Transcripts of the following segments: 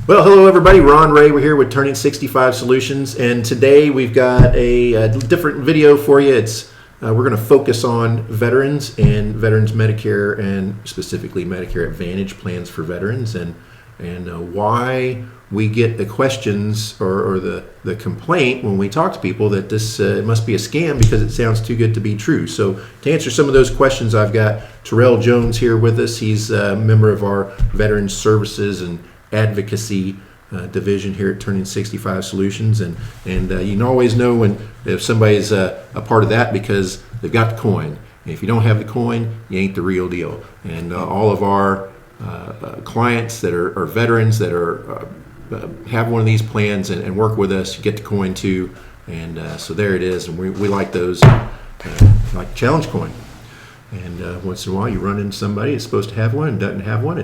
Well, hello everybody. Ron Ray. We're here with Turning 65 Solutions, and today we've got a different video for you. We're going to focus on veterans and veterans Medicare, and specifically Medicare Advantage plans for veterans, and why we get the questions or the complaint when we talk to people that this it must be a scam because it sounds too good to be true. So to answer some of those questions, I've got Tarrell Jones here with us. He's a member of our Veterans Services and Advocacy division here at Turning 65 Solutions, and you can always know if somebody's a part of that because they've got the coin. And if you don't have the coin, you ain't the real deal. And all of our clients that are veterans that are have one of these plans and work with us, you get the coin too. And so there it is, and we like those, like challenge coin. And once in a while, you run into somebody that's supposed to have one and doesn't have one,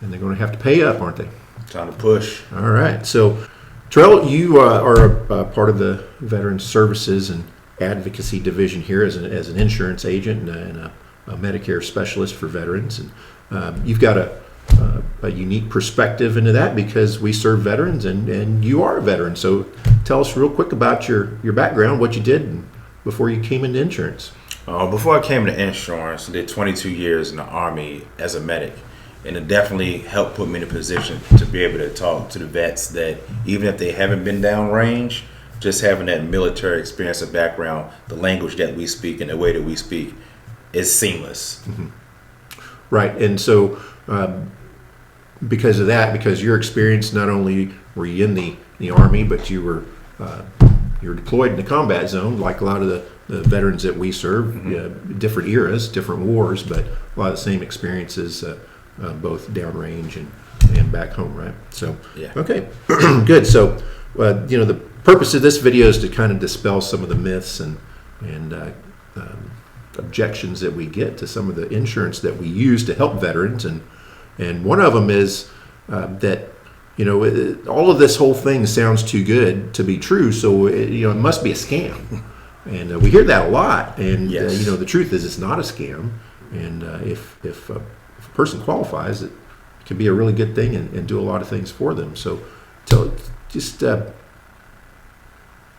and they're going to have to pay up, aren't they? Time to push. All right. So, Tarrell, you are a part of the Veterans Services and Advocacy division here as an insurance agent and a Medicare specialist for veterans. And you've got a unique perspective into that because we serve veterans, and you are a veteran. So tell us real quick about your background, what you did before you came into insurance. Before I came into insurance, I did 22 years in the Army as a medic. And it definitely helped put me in a position to be able to talk to the vets that even if they haven't been downrange, just having that military experience and background, the language that we speak and the way that we speak is seamless. Mm-hmm. Right. And so because of that, because your experience, not only were you in the Army, but you were deployed in the combat zone, like a lot of the veterans that we serve, mm-hmm. Different eras, different wars, but a lot of the same experiences, both downrange and back home, right? So, yeah. Okay, good. So, the purpose of this video is to kind of dispel some of the myths and objections that we get to some of the insurance that we use to help veterans, and one of them is that all of this whole thing sounds too good to be true, so it must be a scam, and we hear that a lot. And yes. The truth is it's not a scam, and if a person qualifies, it can be a really good thing and do a lot of things for them. So just kind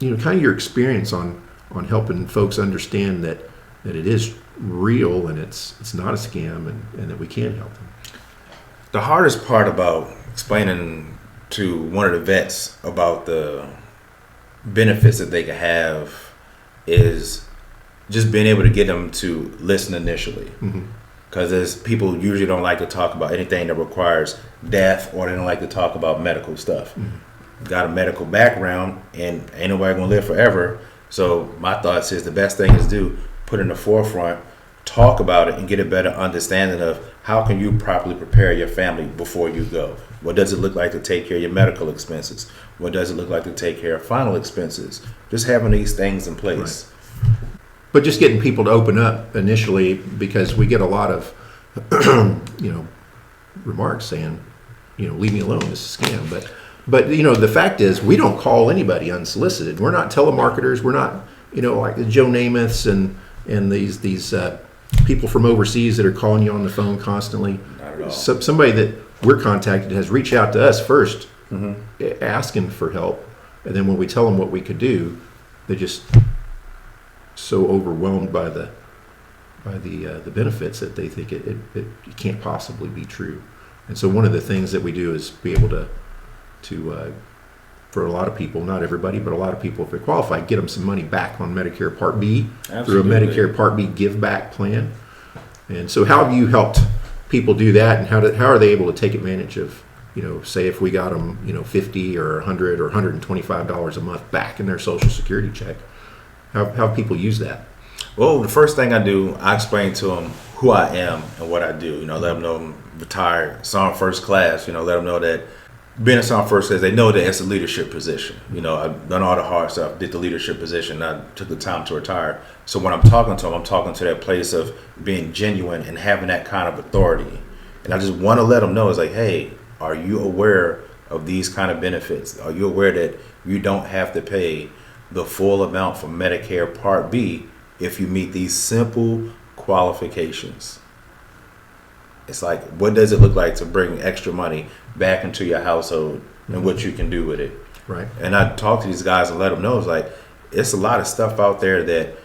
of your experience on helping folks understand that it is real and it's not a scam, and that we can help them. The hardest part about explaining to one of the vets about the benefits that they can have is just being able to get them to listen initially. Mm-hmm. Because people usually don't like to talk about anything that requires death, or they don't like to talk about medical stuff. Mm-hmm. Got a medical background, and ain't nobody gonna live forever. So my thoughts is the best thing is put in the forefront, talk about it, and get a better understanding of how can you properly prepare your family before you go. What does it look like to take care of your medical expenses? What does it look like to take care of final expenses? Just having these things in place. Right. But just getting people to open up initially, because we get a lot of, remarks saying, leave me alone, this is a scam. But the fact is, we don't call anybody unsolicited. We're not telemarketers. We're not, like the Joe Namaths and these people from overseas that are calling you on the phone constantly. Not at all. Somebody that we're contacted has reached out to us first, mm-hmm. asking for help, and then when we tell them what we could do, they just so overwhelmed by the benefits that they think it can't possibly be true. And so one of the things that we do is be able to for a lot of people, not everybody, but a lot of people, if they qualify, get them some money back on Medicare Part B. Absolutely. Through a Medicare Part B give back plan. And so how have you helped people do that, and how are they able to take advantage of, say if we got them, $50 or $100 or $125 a month back in their Social Security check? How have people use that? Well, the first thing I do, I explain to them who I am and what I do. Let them know I'm retired, Sergeant First Class. Let them know that being a Sergeant First Class, they know that it's a leadership position. I've done all the hard stuff, did the leadership position, I took the time to retire. So when I'm talking to them, I'm talking to that place of being genuine and having that kind of authority. And I just want to let them know, it's like, hey, are you aware of these kind of benefits? Are you aware that you don't have to pay the full amount for Medicare Part B if you meet these simple qualifications? It's like, what does it look like to bring extra money back into your household and what you can do with it. Right. And I talk to these guys and let them know, it's like, it's a lot of stuff out there that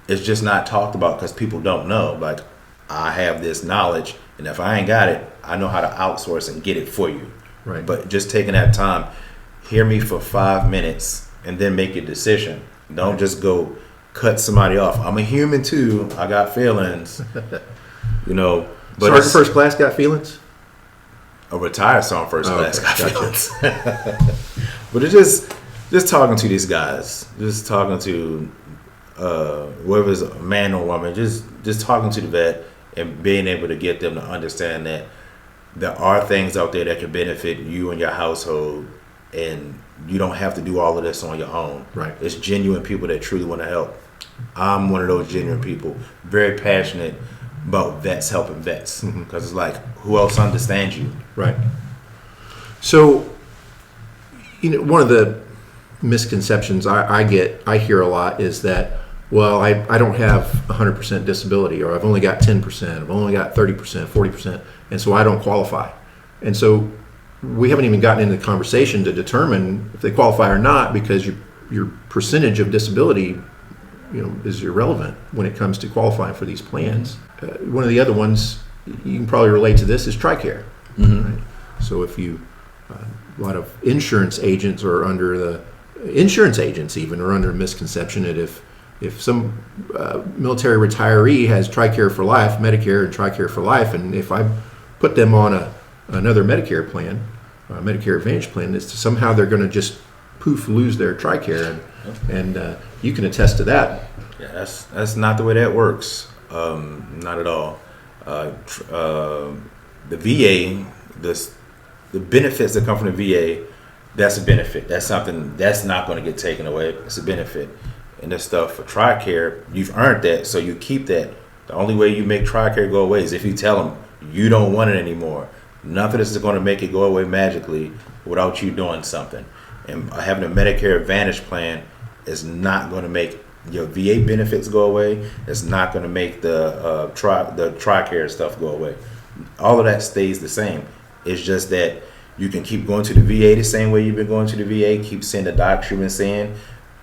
is just not talked about because people don't know. Like, I have this knowledge, and if I ain't got it, I know how to outsource and get it for you. Right. But just taking that time, hear me for 5 minutes and then make your decision. Don't just go cut somebody off. I'm a human too. I got feelings. You know. But Sergeant First Class got feelings? A retired Sergeant First Class got gotcha. feelings. But it's just talking to these guys, just talking to whether it's a man or woman, just talking to the vet and being able to get them to understand that there are things out there that can benefit you and your household, and you don't have to do all of this on your own. Right. It's genuine people that truly want to help. I'm one of those genuine people, very passionate about vets helping vets, because it's like, who else understands you? Right. So, one of the misconceptions I hear a lot is that, well, I don't have 100% disability, or I've only got 10%, I've only got 30%, 40%, and so I don't qualify. And so we haven't even gotten into the conversation to determine if they qualify or not, because your percentage of disability, is irrelevant when it comes to qualifying for these plans. One of the other ones, you can probably relate to this, is Tricare. Right? So if a lot of insurance agents are under the misconception that if some military retiree has Tricare for life, Medicare and Tricare for life, and if I put them on another Medicare plan, Medicare Advantage plan, is somehow they're going to just lose their Tricare, and you can attest to that. Yeah, that's not the way that works. Not at all. The VA, the benefits that come from the VA, that's a benefit. That's something that's not going to get taken away. It's a benefit. And this stuff for Tricare, you've earned that, so you keep that. The only way you make Tricare go away is if you tell them you don't want it anymore. Nothing is going to make it go away magically without you doing something. And having a Medicare Advantage plan is not going to make your VA benefits go away. It's not going to make the Tricare stuff go away. All of that stays the same. It's just that you can keep going to the VA the same way you've been going to the VA, keep seeing the doctor you've been seeing.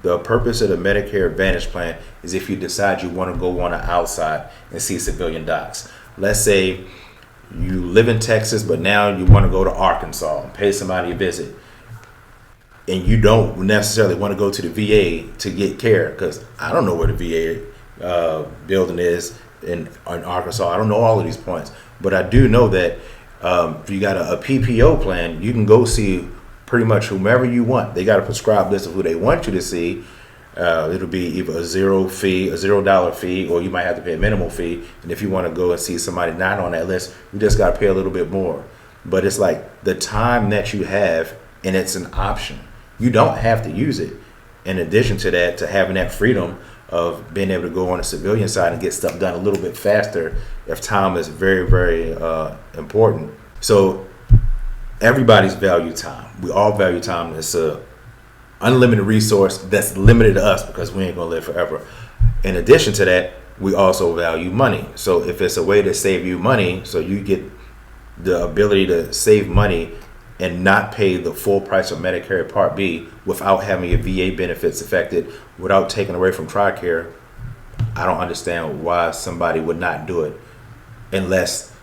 The purpose of the Medicare Advantage plan is if you decide you want to go on the outside and see civilian docs. Let's say you live in Texas, but now you want to go to Arkansas and pay somebody a visit. And you don't necessarily want to go to the VA to get care, because I don't know where the VA building is in Arkansas. I don't know all of these points. But I do know that if you got a PPO plan, you can go see pretty much whomever you want. They got a prescribed list of who they want you to see. It'll be either a $0 fee, or you might have to pay a minimal fee. And if you want to go and see somebody not on that list, you just got to pay a little bit more. But it's like the time that you have, and it's an option. You don't have to use it. In addition to that, to having that freedom of being able to go on the civilian side and get stuff done a little bit faster if time is very, very important. So everybody's value time. We all value time. It's a unlimited resource that's limited to us because we ain't gonna live forever. In addition to that, we also value money. So if it's a way to save you money, so you get the ability to save money and not pay the full price of Medicare Part B without having your VA benefits affected, without taking away from Tricare, I don't understand why somebody would not do it unless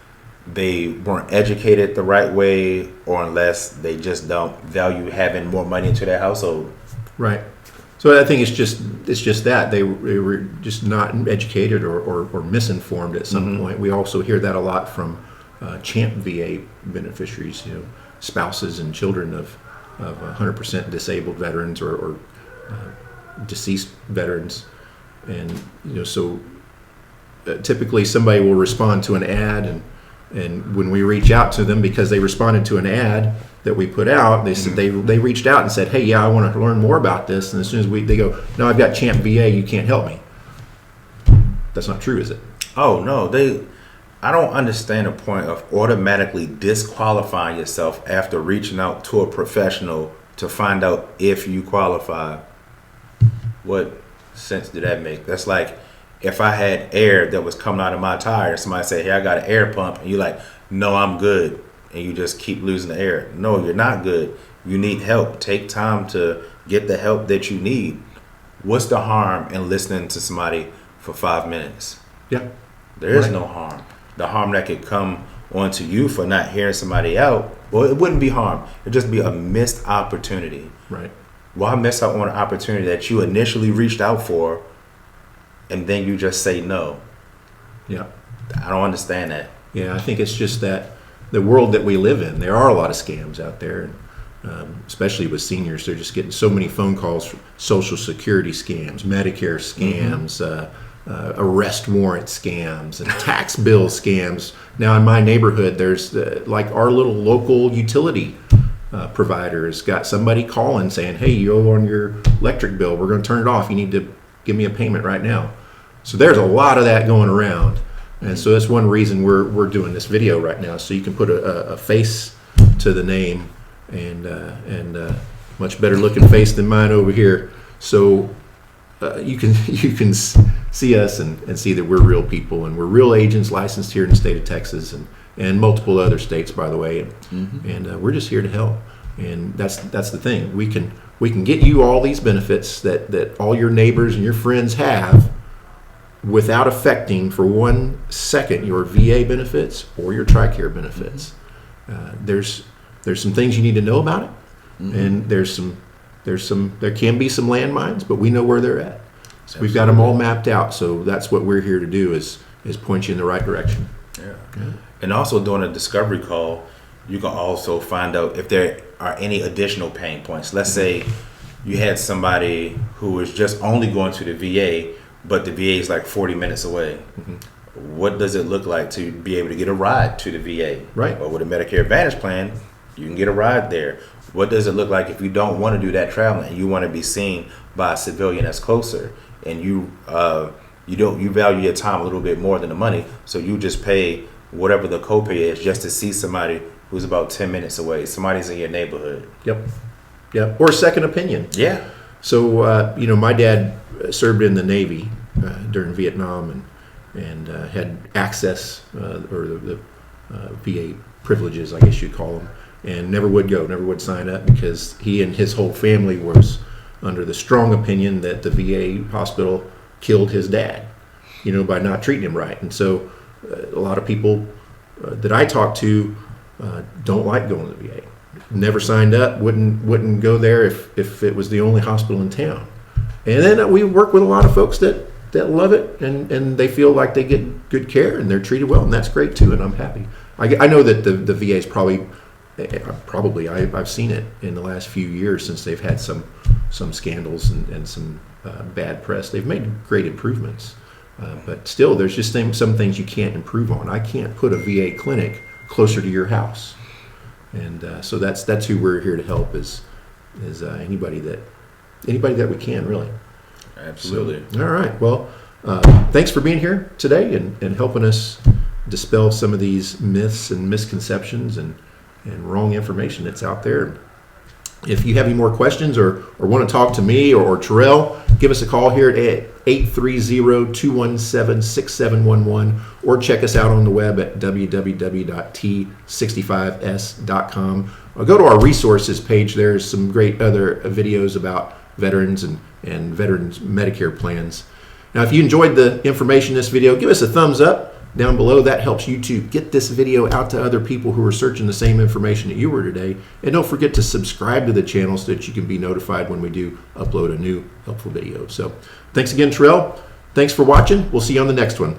they weren't educated the right way, or unless they just don't value having more money into their household. Right. So I think it's just that they were just not educated or misinformed at some point. We also hear that a lot from CHAMP VA beneficiaries, spouses and children of 100% disabled veterans or deceased veterans, and so typically somebody will respond to an ad, and when we reach out to them because they responded to an ad that we put out, they said they reached out and said, hey, yeah, I want to learn more about this, and as soon as they go, no, I've got CHAMP VA, you can't help me. That's not true, is it? Oh no, I don't understand the point of automatically disqualifying yourself after reaching out to a professional to find out if you qualify. What sense did that make? That's like if I had air that was coming out of my tire, somebody said, hey, I got an air pump, and you're like, no, I'm good. and you just keep losing the air. No, you're not good. You need help. Take time to get the help that you need. What's the harm in listening to somebody for 5 minutes? Yeah. There is no harm. The harm that could come onto you for not hearing somebody out, well, it wouldn't be harm. It'd just be a missed opportunity. Right. Why miss out on an opportunity that you initially reached out for and then you just say no? Yeah. I don't understand that. Yeah, I think it's just that the world that we live in, there are a lot of scams out there, especially with seniors. They're just getting so many phone calls from Social Security scams, Medicare scams, arrest warrant scams, and tax bill scams. Now in my neighborhood, there's like our little local utility providers got somebody calling saying, hey, you owe on your electric bill. We're going to turn it off. You need to give me a payment right now. So there's a lot of that going around. And so that's one reason we're doing this video right now, so you can put a face to the name, and much better looking face than mine over here. So you can see us and see that we're real people, and we're real agents licensed here in the state of Texas and multiple other states, by the way. And we're just here to help. And that's the thing. We can get you all these benefits that all your neighbors and your friends have, without affecting for 1 second your VA benefits or your Tricare benefits. There's some things you need to know about it, and there can be some landmines, but we know where they're at. So we've got them all mapped out. So that's what we're here to do is point you in the right direction. Yeah. And also during a discovery call, you can also find out if there are any additional pain points. Let's say you had somebody who was just only going to the VA, but the VA is like 40 minutes away. What does it look like to be able to get a ride to the VA? Right. Or with a Medicare Advantage plan, you can get a ride there. What does it look like if you don't want to do that traveling and you want to be seen by a civilian that's closer, and you value your time a little bit more than the money, so you just pay whatever the copay is just to see somebody who's about 10 minutes away. Somebody's in your neighborhood. Yep. Or a second opinion. Yeah. So my dad served in the Navy during Vietnam and had access or the VA privileges, I guess you'd call them, and never would sign up because he and his whole family was under the strong opinion that the VA hospital killed his dad, by not treating him right. And so a lot of people that I talk to don't like going to the VA. Never signed up, wouldn't go there if it was the only hospital in town. And then we work with a lot of folks that love it, and they feel like they get good care and they're treated well, and that's great too, and I'm happy. I know that the VA is probably I've seen it in the last few years since they've had some scandals and some bad press. They've made great improvements, but still there's just some things you can't improve on. I can't put a VA clinic closer to your house, and so that's who we're here to help is anybody that we can, really. Absolutely. So, all right. Well, thanks for being here today and helping us dispel some of these myths and misconceptions and wrong information that's out there. If you have any more questions or want to talk to me or Tarrell, give us a call here at 830-217-6711 or check us out on the web at www.t65s.com. Go to our resources page. There's some great other videos about veterans and veterans Medicare plans. Now, if you enjoyed the information in this video, give us a thumbs up down below. That helps YouTube get this video out to other people who are searching the same information that you were today. And don't forget to subscribe to the channel so that you can be notified when we do upload a new helpful video. So thanks again, Tarrell. Thanks for watching. We'll see you on the next one.